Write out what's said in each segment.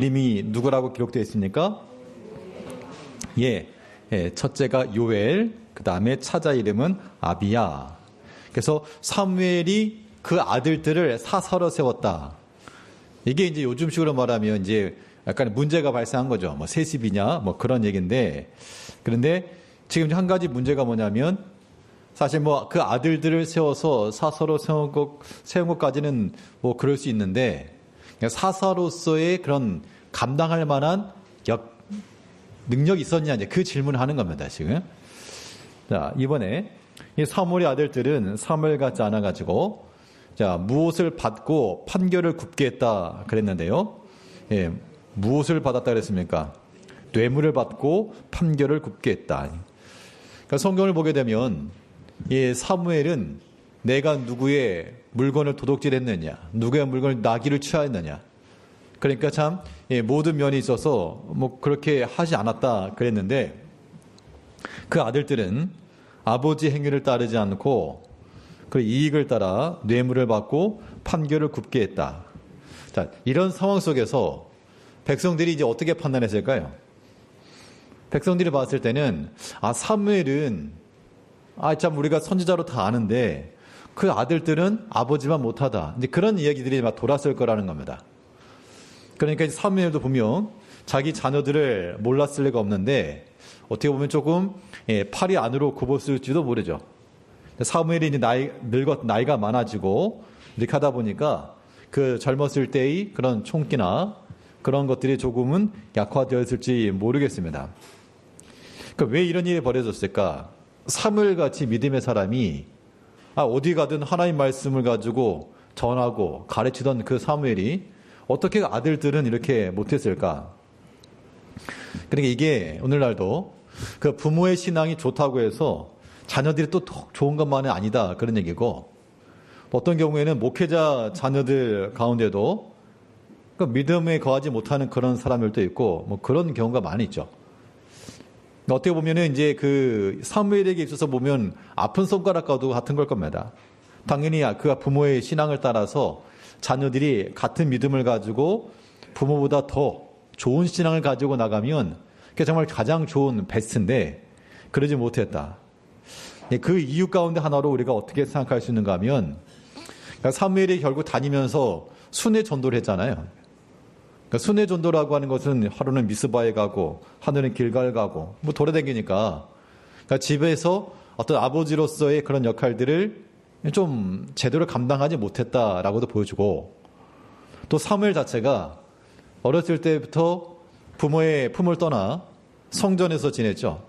이름이 누구라고 기록되어 있습니까? 첫째가 요엘, 그 다음에 차자 이름은 아비야. 그래서 사무엘이 그 아들들을 사사로 세웠다. 이게 이제 요즘식으로 말하면 이제 약간 문제가 발생한 거죠. 뭐 세습이냐, 뭐 그런 얘기인데, 그런데 지금 한 가지 문제가 뭐냐면, 사실 뭐 그 아들들을 세워서 사사로 세운 것까지는 뭐 그럴 수 있는데, 사사로서의 그런 감당할 만한 능력이 있었냐, 이제 그 질문을 하는 겁니다, 지금. 자, 이번에 이 사무엘의 아들들은 사무엘 같지 않아가지고, 자, 무엇을 받고 판결을 굽게 했다 그랬는데요. 무엇을 받았다 그랬습니까? 뇌물을 받고 판결을 굽게 했다. 그러니까 성경을 보게 되면, 사무엘은 내가 누구의 물건을 도둑질했느냐, 누구의 물건을 나귀를 취하였느냐. 그러니까 참 모든 면이 있어서 뭐 그렇게 하지 않았다 그랬는데, 그 아들들은 아버지 행위를 따르지 않고 그 이익을 따라 뇌물을 받고 판결을 굽게 했다. 자, 이런 상황 속에서 백성들이 이제 어떻게 판단했을까요? 백성들이 봤을 때는 사무엘은 참 우리가 선지자로 다 아는데 그 아들들은 아버지만 못하다. 이제 그런 이야기들이 막 돌았을 거라는 겁니다. 그러니까 사무엘도 보면 자기 자녀들을 몰랐을 리가 없는데 어떻게 보면 조금 팔이 안으로 굽었을지도 모르죠. 사무엘이 이제 나이가 많아지고 이렇게 하다 보니까 그 젊었을 때의 그런 총기나 그런 것들이 조금은 약화되었을지 모르겠습니다. 그러니까 왜 이런 일이 벌어졌을까? 사무엘 같이 믿음의 사람이 어디 가든 하나님 말씀을 가지고 전하고 가르치던 그 사무엘이 어떻게 아들들은 이렇게 못했을까? 그러니까 이게 오늘날도 그 부모의 신앙이 좋다고 해서 자녀들이 또 좋은 것만은 아니다 그런 얘기고, 어떤 경우에는 목회자 자녀들 가운데도 그 믿음에 거하지 못하는 그런 사람들도 있고 뭐 그런 경우가 많이 있죠. 어떻게 보면은 이제 그 사무엘에게 있어서 보면 아픈 손가락과도 같은 걸 겁니다. 당연히 그 부모의 신앙을 따라서 자녀들이 같은 믿음을 가지고 부모보다 더 좋은 신앙을 가지고 나가면 그게 정말 가장 좋은 베스트인데 그러지 못했다. 그 이유 가운데 하나로 우리가 어떻게 생각할 수 있는가 하면, 그러니까 사무엘이 결국 다니면서 순회 전도를 했잖아요. 그러니까 순회 전도라고 하는 것은 하루는 미스바에 가고 하루는 길갈 가고 뭐 돌아다니니까, 그러니까 집에서 어떤 아버지로서의 그런 역할들을 좀 제대로 감당하지 못했다라고도 보여주고, 또 사무엘 자체가 어렸을 때부터 부모의 품을 떠나 성전에서 지냈죠.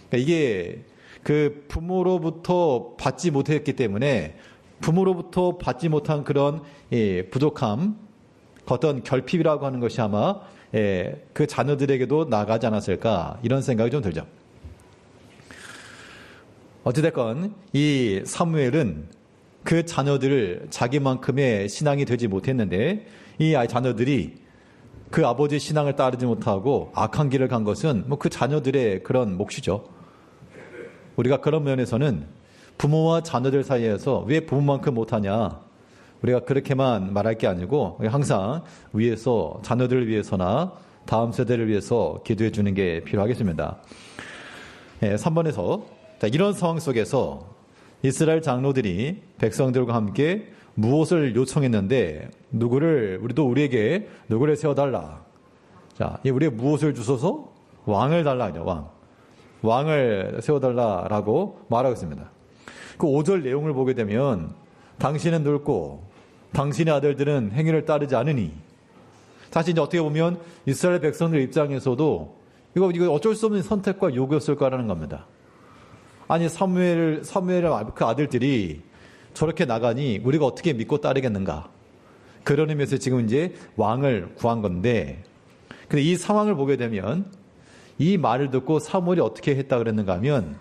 그러니까 이게 그 부모로부터 받지 못했기 때문에 부모로부터 받지 못한 그런 부족함, 어떤 결핍이라고 하는 것이 아마 그 자녀들에게도 나가지 않았을까, 이런 생각이 좀 들죠. 어찌됐건 이 사무엘은 그 자녀들을 자기만큼의 신앙이 되지 못했는데, 이 자녀들이 그 아버지의 신앙을 따르지 못하고 악한 길을 간 것은 뭐 그 자녀들의 그런 몫이죠. 우리가 그런 면에서는 부모와 자녀들 사이에서 왜 부모만큼 못하냐, 우리가 그렇게만 말할 게 아니고 항상 위에서 자녀들을 위해서나 다음 세대를 위해서 기도해 주는 게 필요하겠습니다. 3번에서 이런 상황 속에서 이스라엘 장로들이 백성들과 함께 무엇을 요청했는데, 우리에게 누구를 세워달라. 자, 우리에게 무엇을 주소서? 왕을 달라. 왕을 세워달라라고 말하고 있습니다. 그 5절 내용을 보게 되면, 당신은 늙고 당신의 아들들은 행위를 따르지 않으니. 사실 이제 어떻게 보면 이스라엘 백성들 입장에서도 이거 어쩔 수 없는 선택과 요구였을 거라는 겁니다. 아니 사무엘 그 아들들이 저렇게 나가니 우리가 어떻게 믿고 따르겠는가? 그런 의미에서 지금 이제 왕을 구한 건데, 근데 이 상황을 보게 되면 이 말을 듣고 사무엘이 어떻게 했다 그랬는가 하면,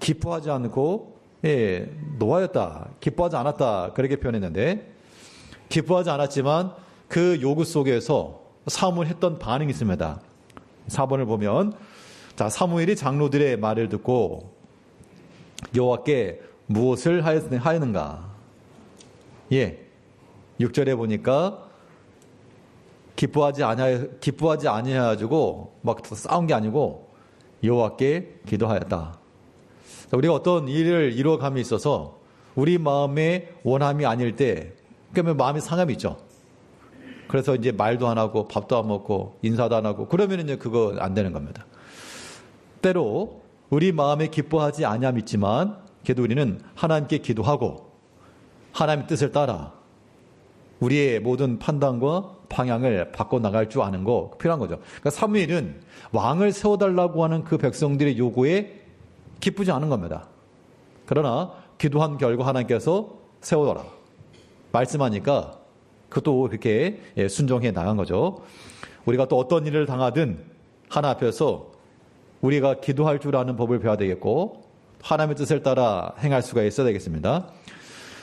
기뻐하지 않고 노하였다, 기뻐하지 않았다 그렇게 표현했는데, 기뻐하지 않았지만 그 요구 속에서 사무엘이 했던 반응이 있습니다. 4번을 보면, 자, 사무엘이 장로들의 말을 듣고 여호와께 무엇을 하였는가? 6절에 보니까 기뻐하지 아니해가지고 막 싸운 게 아니고 여호와께 기도하였다. 우리가 어떤 일을 이루어감에 있어서 우리 마음에 원함이 아닐 때, 그러면 마음에 상함이 있죠. 그래서 이제 말도 안 하고 밥도 안 먹고 인사도 안 하고 그러면 이제 그거 안 되는 겁니다. 때로 우리 마음에 기뻐하지 아니함이 있지만 그래도 우리는 하나님께 기도하고 하나님의 뜻을 따라 우리의 모든 판단과 방향을 바꿔나갈 줄 아는 거 필요한 거죠. 그러니까 사무엘은 왕을 세워달라고 하는 그 백성들의 요구에 기쁘지 않은 겁니다. 그러나 기도한 결과 하나님께서 세워라 말씀하니까 그것도 그렇게 순종해 나간 거죠. 우리가 또 어떤 일을 당하든 하나 앞에서 우리가 기도할 줄 아는 법을 배워야 되겠고 하나님의 뜻을 따라 행할 수가 있어야 되겠습니다.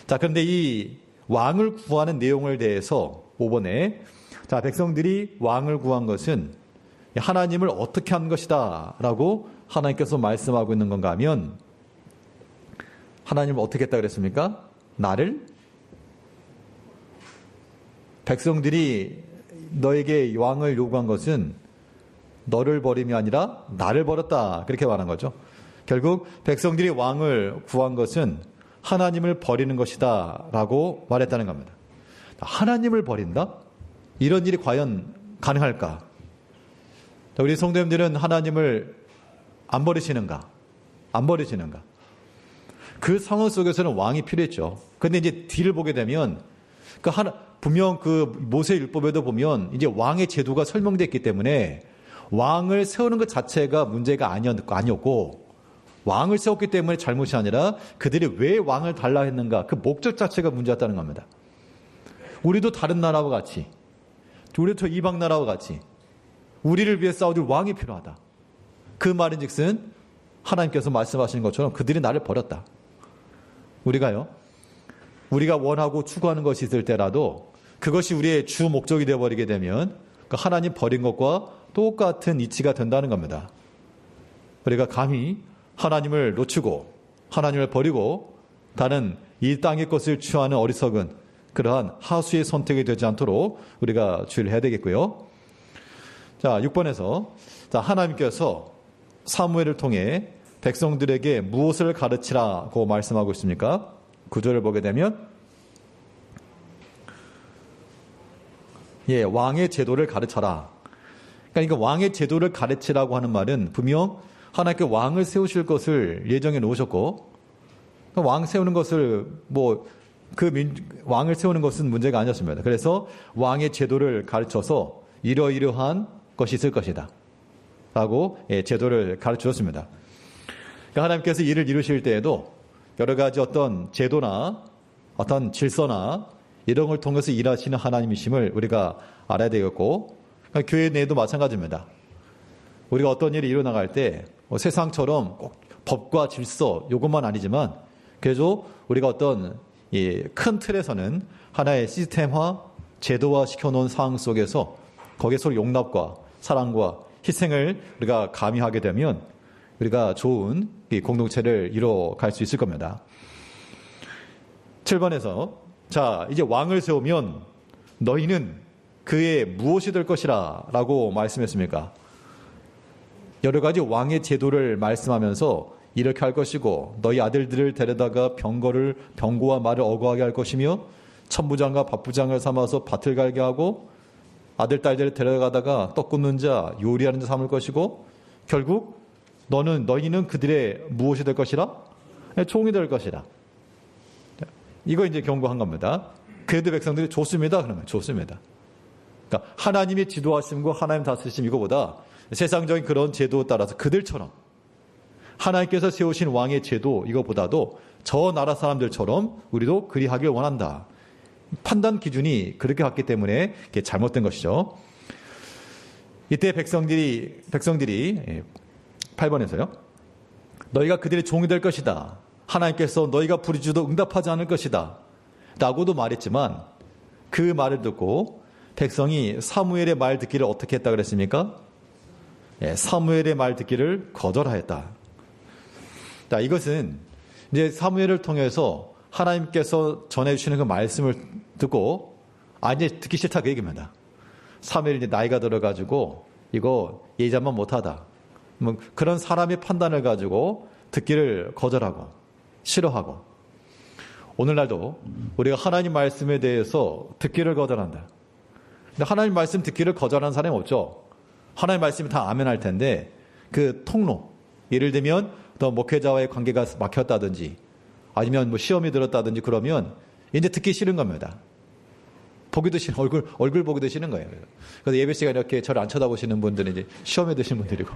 자, 그런데 이 왕을 구하는 내용을 대해서 5번에 자, 백성들이 왕을 구한 것은 하나님을 어떻게 한 것이다 라고 하나님께서 말씀하고 있는 건가 하면 하나님을 어떻게 했다 그랬습니까? 나를? 백성들이 너에게 왕을 요구한 것은 너를 버림이 아니라 나를 버렸다 그렇게 말한 거죠. 결국 백성들이 왕을 구한 것은 하나님을 버리는 것이다 라고 말했다는 겁니다. 하나님을 버린다? 이런 일이 과연 가능할까? 우리 성도님들은 하나님을 안 버리시는가? 안 버리시는가? 그 상황 속에서는 왕이 필요했죠. 근데 이제 뒤를 보게 되면 분명 그 모세율법에도 보면 이제 왕의 제도가 설명됐기 때문에 왕을 세우는 것 자체가 문제가 아니었고 왕을 세웠기 때문에 잘못이 아니라 그들이 왜 왕을 달라 했는가 그 목적 자체가 문제였다는 겁니다. 우리도 다른 나라와 같이 우리도 이방 나라와 같이 우리를 위해 싸워줄 왕이 필요하다. 그 말인즉슨 하나님께서 말씀하시는 것처럼 그들이 나를 버렸다. 우리가 원하고 추구하는 것이 있을 때라도 그것이 우리의 주 목적이 되어버리게 되면 그 하나님 버린 것과 똑같은 이치가 된다는 겁니다. 우리가 감히 하나님을 놓치고 하나님을 버리고 다른 이 땅의 것을 취하는 어리석은 그러한 하수의 선택이 되지 않도록 우리가 주의를 해야 되겠고요. 자, 6번에서 자, 하나님께서 사무엘을 통해 백성들에게 무엇을 가르치라고 말씀하고 있습니까? 9절을 보게 되면 왕의 제도를 가르쳐라. 그러니까 왕의 제도를 가르치라고 하는 말은 분명 하나님께 왕을 세우실 것을 예정해 놓으셨고 왕 세우는 것을 왕을 세우는 것은 문제가 아니었습니다. 그래서 왕의 제도를 가르쳐서 이러이러한 것이 있을 것이다 라고 제도를 가르치셨습니다. 그러니까 하나님께서 일을 이루실 때에도 여러 가지 어떤 제도나 어떤 질서나 이런 걸 통해서 일하시는 하나님이심을 우리가 알아야 되겠고 그러니까 교회 내에도 마찬가지입니다. 우리가 어떤 일이 일어나갈 때 세상처럼 꼭 법과 질서 이것만 아니지만 그래도 우리가 어떤 큰 틀에서는 하나의 시스템화, 제도화 시켜놓은 상황 속에서 거기서 용납과 사랑과 희생을 우리가 가미하게 되면 우리가 좋은 공동체를 이뤄갈 수 있을 겁니다. 7번에서 자, 이제 왕을 세우면 너희는 그의 무엇이 될 것이라 라고 말씀했습니까? 여러 가지 왕의 제도를 말씀하면서 이렇게 할 것이고 너희 아들들을 데려다가 병거와 말을 어거하게 할 것이며 천부장과 밥부장을 삼아서 밭을 갈게 하고 아들 딸들을 데려가다가 떡 굽는 자 요리하는 자 삼을 것이고 결국 너희는 그들의 무엇이 될 것이라? 종이 될 것이라. 이거 이제 경고한 겁니다. 그래도 백성들이 좋습니다. 그러면 좋습니다. 그러니까 하나님의 지도하심과 하나님 다스리심 이거보다 세상적인 그런 제도에 따라서 그들처럼 하나님께서 세우신 왕의 제도 이거보다도 저 나라 사람들처럼 우리도 그리하길 원한다. 판단 기준이 그렇게 갔기 때문에 이게 잘못된 것이죠. 이때 백성들이 8번에서요. 너희가 그들의 종이 될 것이다. 하나님께서 너희가 부르짖어도 응답하지 않을 것이다. 라고도 말했지만 그 말을 듣고 백성이 사무엘의 말 듣기를 어떻게 했다 그랬습니까? 사무엘의 말 듣기를 거절하였다. 자, 이것은 이제 사무엘을 통해서 하나님께서 전해주시는 그 말씀을 듣고 이제 듣기 싫다 그 얘기입니다. 사무엘이 이제 나이가 들어가지고 이거 예전만 못하다. 뭐 그런 사람의 판단을 가지고 듣기를 거절하고 싫어하고, 오늘날도 우리가 하나님 말씀에 대해서 듣기를 거절한다. 근데 하나님 말씀 듣기를 거절하는 사람이 없죠. 하나님 말씀이 다 아멘할 텐데 그 통로, 예를 들면 또 목회자와의 관계가 막혔다든지 아니면 뭐 시험이 들었다든지 그러면 이제 듣기 싫은 겁니다. 보기도 싫은, 얼굴 보기도 싫은 거예요. 그래서 예배 시간에 이렇게 저를 안 쳐다보시는 분들은 이제 시험에 드신 분들이고.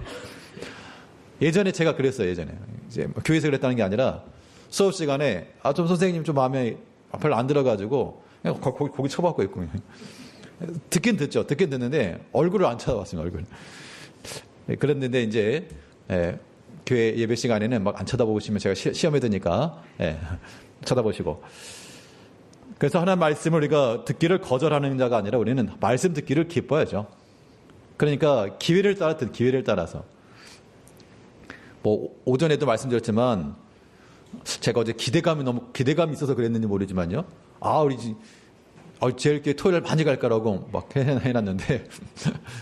예전에 제가 그랬어요, 예전에. 이제 뭐 교회에서 그랬다는 게 아니라 수업 시간에, 좀 선생님 좀 마음에 별로 안 들어가지고 그냥 고기 쳐박고 있고. 듣긴 듣죠. 듣긴 듣는데 얼굴을 안 쳐다봤습니다, 얼굴. 그랬는데 이제, 교회 예배 시간에는 막 안 쳐다보시면 제가 시험에 드니까, 쳐다보시고. 그래서 하나님 말씀을 우리가 듣기를 거절하는 자가 아니라 우리는 말씀 듣기를 기뻐야죠. 그러니까 기회를 따라서. 뭐 오전에도 말씀드렸지만 제가 어제 기대감이 있어서 그랬는지 모르지만요. 제일 토요일 많이 갈까라고 막 해놨는데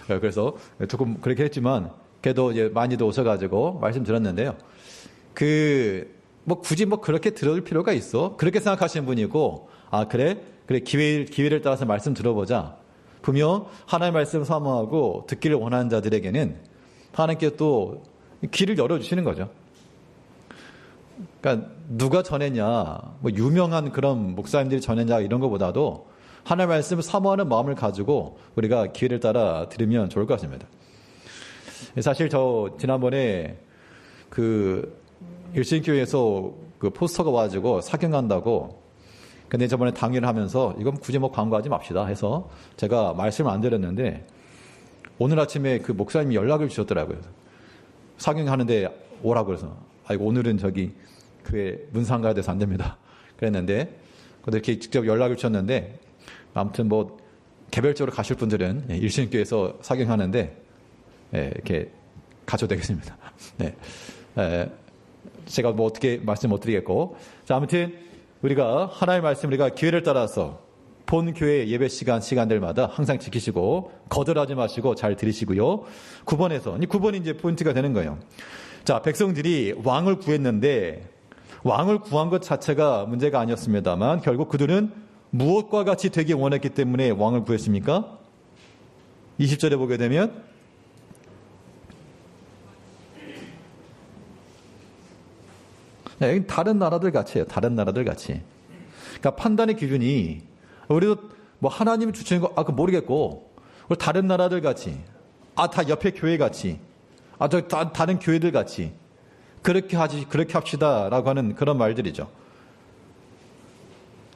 그래서 조금 그렇게 했지만 그래도 이제 많이도 오셔가지고 말씀 들었는데요. 굳이 그렇게 들을 필요가 있어? 그렇게 생각하시는 분이고, 그래 기회를 따라서 말씀 들어보자. 분명 하나님의 말씀 사모하고 듣기를 원하는 자들에게는 하나님께 또 길을 열어주시는 거죠. 그러니까 누가 전했냐, 뭐 유명한 그런 목사님들이 전했냐 이런 것보다도 하나님의 말씀을 사모하는 마음을 가지고 우리가 기회를 따라 들으면 좋을 것 같습니다. 사실 저 지난번에 일신교회에서 포스터가 와가지고 사경한다고, 근데 저번에 강의를 하면서 이건 굳이 광고하지 맙시다 해서 제가 말씀을 안 드렸는데 오늘 아침에 그 목사님이 연락을 주셨더라고요. 사경하는데 오라고 그래서 오늘은 저기 교회 문상 가야 돼서 안 됩니다. 그랬는데 이렇게 직접 연락을 주셨는데, 아무튼 뭐 개별적으로 가실 분들은 일신교회에서 사경하는데 이렇게 가셔도 되겠습니다. 네. 제가 뭐 어떻게 말씀 못 드리겠고. 자, 아무튼 우리가 하나님의 말씀 우리가 기회를 따라서 본 교회 예배 시간들마다 항상 지키시고 거절하지 마시고 잘 들으시고요. 9번이 이제 포인트가 되는 거예요. 자, 백성들이 왕을 구했는데 왕을 구한 것 자체가 문제가 아니었습니다만 결국 그들은 무엇과 같이 되기 원했기 때문에 왕을 구했습니까? 20절에 보게 되면 다른 나라들 같이요. 다른 나라들 같이. 그러니까 판단의 기준이 우리도 뭐 하나님이 주시는 거 모르겠고, 우리 다른 나라들 같이, 다 옆에 교회 같이, 다른 교회들 같이 그렇게 합시다라고 하는 그런 말들이죠.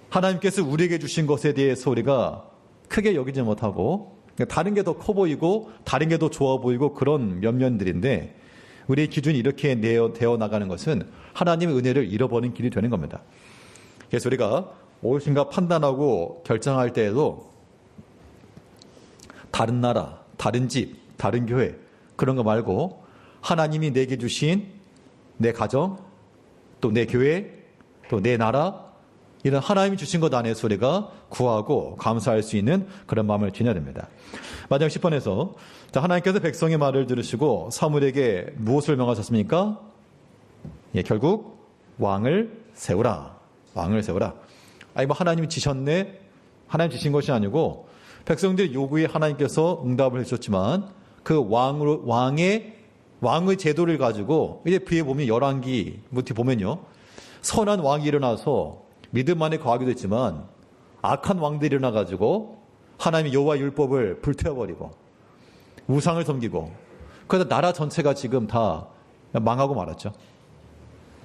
하나님께서 우리에게 주신 것에 대해서 우리가 크게 여기지 못하고 다른 게 더 커 보이고 다른 게 더 좋아 보이고 그런 면면들인데, 우리의 기준이 이렇게 되어 나가는 것은 하나님의 은혜를 잃어버리는 길이 되는 겁니다. 그래서 우리가 무엇인가 판단하고 결정할 때에도 다른 나라, 다른 집, 다른 교회 그런 거 말고 하나님이 내게 주신 내 가정, 또 내 교회, 또 내 나라, 이런 하나님이 주신 것 안에서 우리가 구하고 감사할 수 있는 그런 마음을 지녀야 됩니다. 마지막 10번에서 하나님께서 백성의 말을 들으시고 사무엘에게 무엇을 명하셨습니까? 결국 왕을 세우라. 왕을 세우라. 하나님이 지셨네. 하나님 지신 것이 아니고 백성들의 요구에 하나님께서 응답을 해주셨지만 그 왕의 제도를 가지고 이제 뒤에 보면 열왕기 보면요. 선한 왕이 일어나서 믿음 안에 거하기도 했지만 악한 왕들이 일어나가지고 하나님의 여호와 율법을 불태워버리고 우상을 섬기고, 그래서 나라 전체가 지금 다 망하고 말았죠.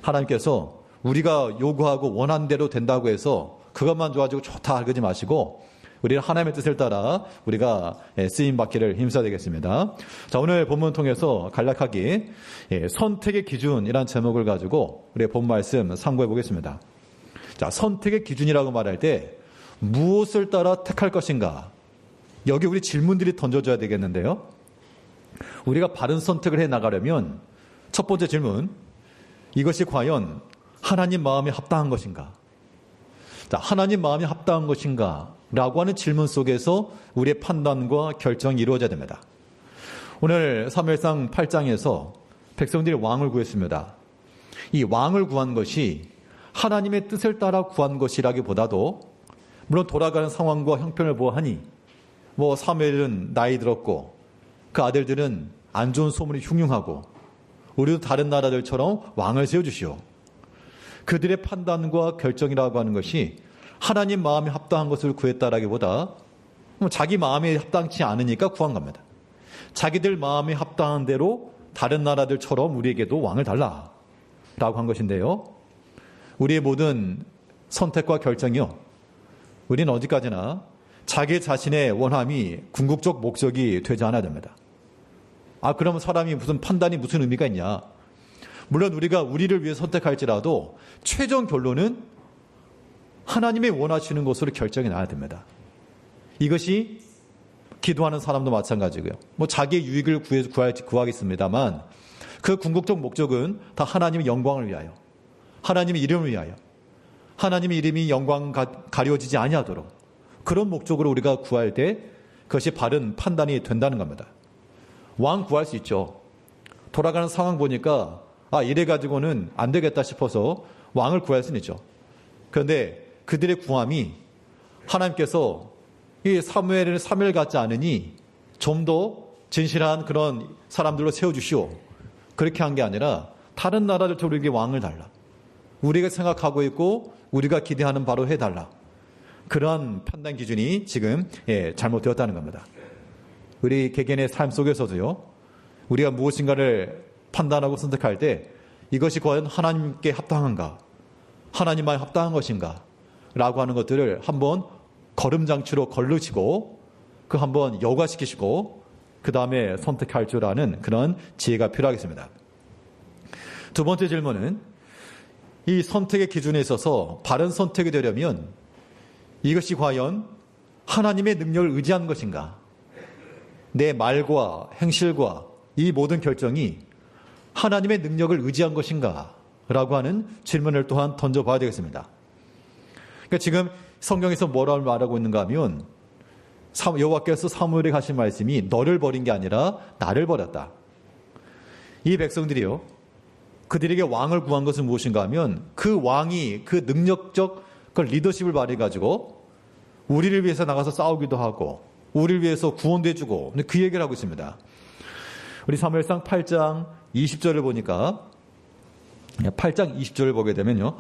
하나님께서 우리가 요구하고 원하는 대로 된다고 해서 그것만 좋아지고 좋다 그러지 마시고 우리는 하나님의 뜻을 따라 우리가 쓰임받기를 힘써야 되겠습니다. 자, 오늘 본문 통해서 간략하게 선택의 기준이라는 제목을 가지고 우리의 본 말씀 상고해 보겠습니다. 자, 선택의 기준이라고 말할 때 무엇을 따라 택할 것인가? 여기 우리 질문들이 던져져야 되겠는데요. 우리가 바른 선택을 해 나가려면 첫 번째 질문, 이것이 과연 하나님 마음에 합당한 것인가? 자, 하나님 마음에 합당한 것인가? 라고 하는 질문 속에서 우리의 판단과 결정이 이루어져야 됩니다. 오늘 사무엘상 8장에서 백성들이 왕을 구했습니다. 이 왕을 구한 것이 하나님의 뜻을 따라 구한 것이라기보다도 물론 돌아가는 상황과 형편을 보아하니 사무엘은 나이 들었고 그 아들들은 안 좋은 소문이 흉흉하고 우리도 다른 나라들처럼 왕을 세워주시오. 그들의 판단과 결정이라고 하는 것이 하나님 마음에 합당한 것을 구했다라기보다 자기 마음에 합당치 않으니까 구한 겁니다. 자기들 마음에 합당한 대로 다른 나라들처럼 우리에게도 왕을 달라 라고 한 것인데요. 우리의 모든 선택과 결정이요, 우리는 어디까지나 자기 자신의 원함이 궁극적 목적이 되지 않아야 됩니다. 그러면 사람이 무슨 판단이 무슨 의미가 있냐. 물론 우리가 우리를 위해 선택할지라도 최종 결론은 하나님의 원하시는 것으로 결정이 나야 됩니다. 이것이 기도하는 사람도 마찬가지고요. 자기의 유익을 구하겠습니다만 그 궁극적 목적은 다 하나님의 영광을 위하여, 하나님의 이름을 위하여, 하나님의 이름이 영광 가려지지 아니하도록 그런 목적으로 우리가 구할 때 그것이 바른 판단이 된다는 겁니다. 왕 구할 수 있죠. 돌아가는 상황 보니까 이래가지고는 안 되겠다 싶어서 왕을 구할 수는 있죠. 그런데 그들의 구함이 하나님께서 이 사무엘 같지 않으니 좀 더 진실한 그런 사람들로 세워주시오, 그렇게 한 게 아니라 다른 나라들처럼 우리에게 왕을 달라, 우리가 생각하고 있고 우리가 기대하는 바로 해달라, 그러한 판단 기준이 지금 잘못되었다는 겁니다. 우리 개개인의 삶 속에서도요, 우리가 무엇인가를 판단하고 선택할 때 이것이 과연 하나님께 합당한가, 하나님만 합당한 것인가 라고 하는 것들을 한번 걸음장치로 걸르시고 그 한번 여과시키시고 그 다음에 선택할 줄 아는 그런 지혜가 필요하겠습니다. 두 번째 질문은 이 선택의 기준에 있어서 바른 선택이 되려면 이것이 과연 하나님의 능력을 의지한 것인가, 내 말과 행실과 이 모든 결정이 하나님의 능력을 의지한 것인가 라고 하는 질문을 또한 던져봐야 되겠습니다. 그러니까 지금 성경에서 뭐라고 말하고 있는가 하면 여호와께서 사무엘에게 하신 말씀이 너를 버린 게 아니라 나를 버렸다. 이 백성들이요, 그들에게 왕을 구한 것은 무엇인가 하면 그 왕이 그 능력적 그 리더십을 발휘해가지고 우리를 위해서 나가서 싸우기도 하고 우리를 위해서 구원도 해주고 그 얘기를 하고 있습니다. 우리 사무엘상 8장 20절을 보니까 8장 20절을 보게 되면요,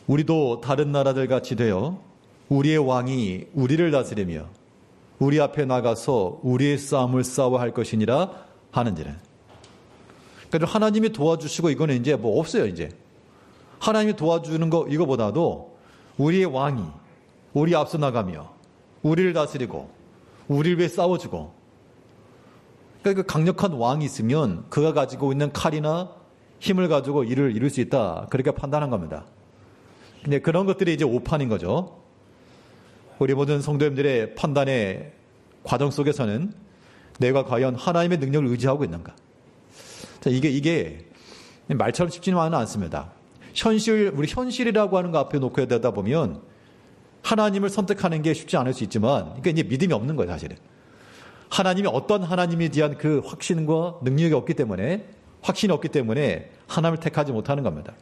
우리도 다른 나라들 같이 되어 우리의 왕이 우리를 다스리며 우리 앞에 나가서 우리의 싸움을 싸워할 것이니라 하는지는. 그러니까 하나님이 도와주시고 이거는 이제 없어요. 이제 하나님이 도와주는 거 이거보다도 우리의 왕이 우리 앞서 나가며 우리를 다스리고 우리를 위해 싸워주고, 그러니까 그 강력한 왕이 있으면 그가 가지고 있는 칼이나 힘을 가지고 일을 이룰 수 있다, 그렇게 판단한 겁니다. 근데 그런 것들이 이제 오판인 거죠. 우리 모든 성도님들의 판단의 과정 속에서는 내가 과연 하나님의 능력을 의지하고 있는가? 자, 이게 말처럼 쉽지만은 않습니다. 우리 현실이라고 하는 거 앞에 놓고 되다 보면 하나님을 선택하는 게 쉽지 않을 수 있지만, 그러니까 이제 믿음이 없는 거예요, 사실은. 하나님이 어떤 하나님에 대한 그 확신과 능력이 없기 때문에, 확신이 없기 때문에 하나님을 택하지 못하는 겁니다.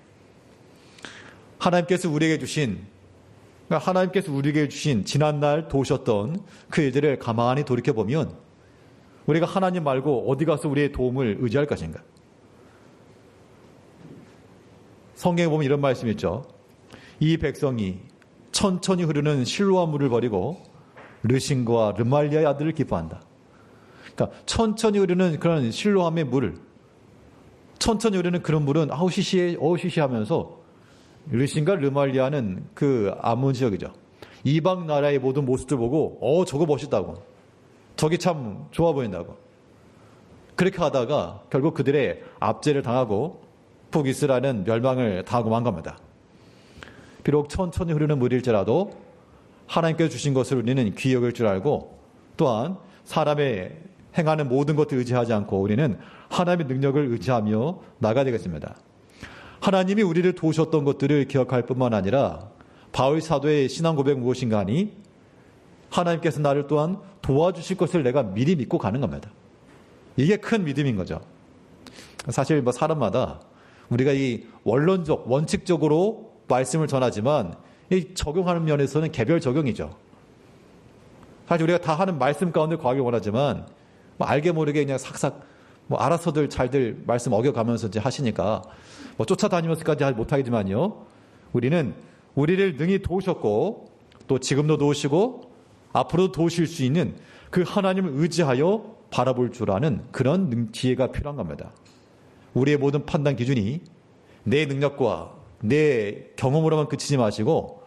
하나님께서 우리에게 주신 지난날 도우셨던 그 일들을 가만히 돌이켜보면 우리가 하나님 말고 어디 가서 우리의 도움을 의지할 것인가? 성경에 보면 이런 말씀이 있죠. 이 백성이 천천히 흐르는 실로암 물을 버리고 르신과 르말리아의 아들을 기뻐한다. 그러니까 천천히 흐르는 그런 실로암의 물을, 천천히 흐르는 그런 물은 어우시시 하면서, 르신과 르말리아는 그 아몬 지역이죠. 이방 나라의 모든 모습들 보고 저거 멋있다고, 저기 참 좋아 보인다고, 그렇게 하다가 결국 그들의 압제를 당하고 북이스라엘은 멸망을 당하고 만 겁니다. 비록 천천히 흐르는 물일지라도 하나님께서 주신 것을 우리는 귀히 여길 줄 알고, 또한 사람의 행하는 모든 것을 의지하지 않고 우리는 하나님의 능력을 의지하며 나가야 되겠습니다. 하나님이 우리를 도우셨던 것들을 기억할 뿐만 아니라 바울 사도의 신앙 고백 무엇인가 하니 하나님께서 나를 또한 도와주실 것을 내가 미리 믿고 가는 겁니다. 이게 큰 믿음인 거죠. 사실 뭐 사람마다 우리가 이 원론적, 원칙적으로 말씀을 전하지만 이 적용하는 면에서는 개별 적용이죠. 사실 우리가 다 하는 말씀 가운데 거하길 원하지만 뭐 알게 모르게 그냥 삭삭 뭐 알아서들 잘들 말씀 어겨가면서 이제 하시니까 뭐 쫓아다니면서까지 못하겠지만요. 우리는 우리를 능히 도우셨고 또 지금도 도우시고 앞으로도 도우실 수 있는 그 하나님을 의지하여 바라볼 줄 아는 그런 지혜가 필요한 겁니다. 우리의 모든 판단 기준이 내 능력과 내 경험으로만 그치지 마시고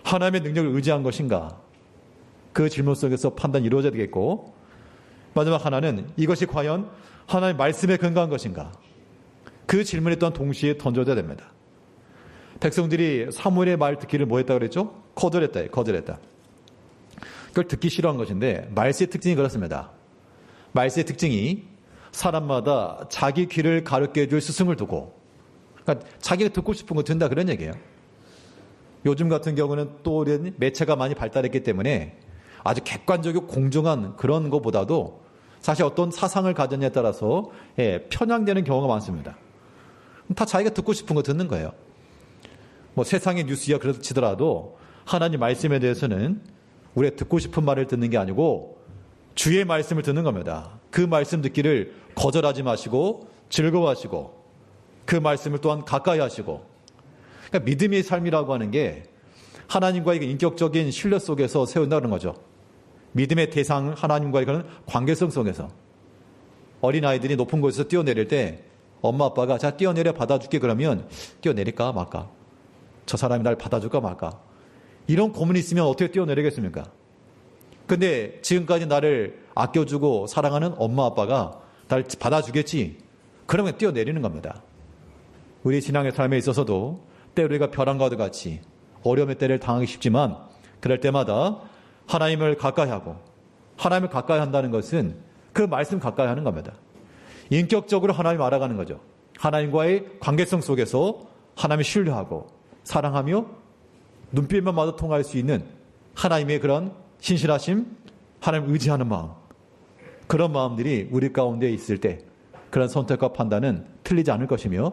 하나님의 능력을 의지한 것인가? 그 질문 속에서 판단이 이루어져야 되겠고 마지막 하나는 이것이 과연 하나님의 말씀에 근거한 것인가? 그 질문에 또한 동시에 던져져야 됩니다. 백성들이 사무엘의 말 듣기를 뭐 했다 그랬죠? 거절했다. 그걸 듣기 싫어한 것인데 말세의 특징이 그렇습니다. 말세의 특징이 사람마다 자기 귀를 가르쳐 줄 스승을 두고 그러니까 자기가 듣고 싶은 거 듣는다 그런 얘기예요. 요즘 같은 경우는 또 매체가 많이 발달했기 때문에 아주 객관적이고 공정한 그런 것보다도 사실 어떤 사상을 가졌냐에 따라서 편향되는 경우가 많습니다. 다 자기가 듣고 싶은 거 듣는 거예요. 뭐 세상의 뉴스야 그래도 치더라도 하나님 말씀에 대해서는 우리가 듣고 싶은 말을 듣는 게 아니고 주의 말씀을 듣는 겁니다. 그 말씀 듣기를 거절하지 마시고 즐거워하시고 그 말씀을 또한 가까이 하시고 그러니까 믿음의 삶이라고 하는 게 하나님과의 인격적인 신뢰 속에서 세운다는 거죠. 믿음의 대상 하나님과의 그런 관계성 속에서 어린아이들이 높은 곳에서 뛰어내릴 때 엄마 아빠가 자 뛰어내려 받아줄게 그러면 뛰어내릴까 말까? 저 사람이 날 받아줄까 말까? 이런 고민이 있으면 어떻게 뛰어내리겠습니까? 근데 지금까지 나를 아껴주고 사랑하는 엄마 아빠가 나를 받아주겠지? 그러면 뛰어내리는 겁니다. 우리 신앙의 삶에 있어서도 때로 우리가 벼랑과도 같이 어려움의 때를 당하기 쉽지만 그럴 때마다 하나님을 가까이 하고 하나님을 가까이 한다는 것은 그 말씀 가까이 하는 겁니다. 인격적으로 하나님 알아가는 거죠. 하나님과의 관계성 속에서 하나님을 신뢰하고 사랑하며 눈빛만 마저 통할 수 있는 하나님의 그런 신실하심, 하나님을 의지하는 마음 그런 마음들이 우리 가운데 있을 때 그런 선택과 판단은 틀리지 않을 것이며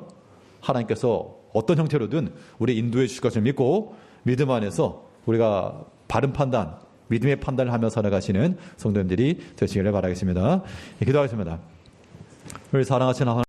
하나님께서 어떤 형태로든 우리 인도해 주실 것을 믿고 믿음 안에서 우리가 바른 판단, 믿음의 판단을 하며 살아가시는 성도님들이 되시기를 바라겠습니다. 기도하겠습니다. 우리 사랑하시는 하나님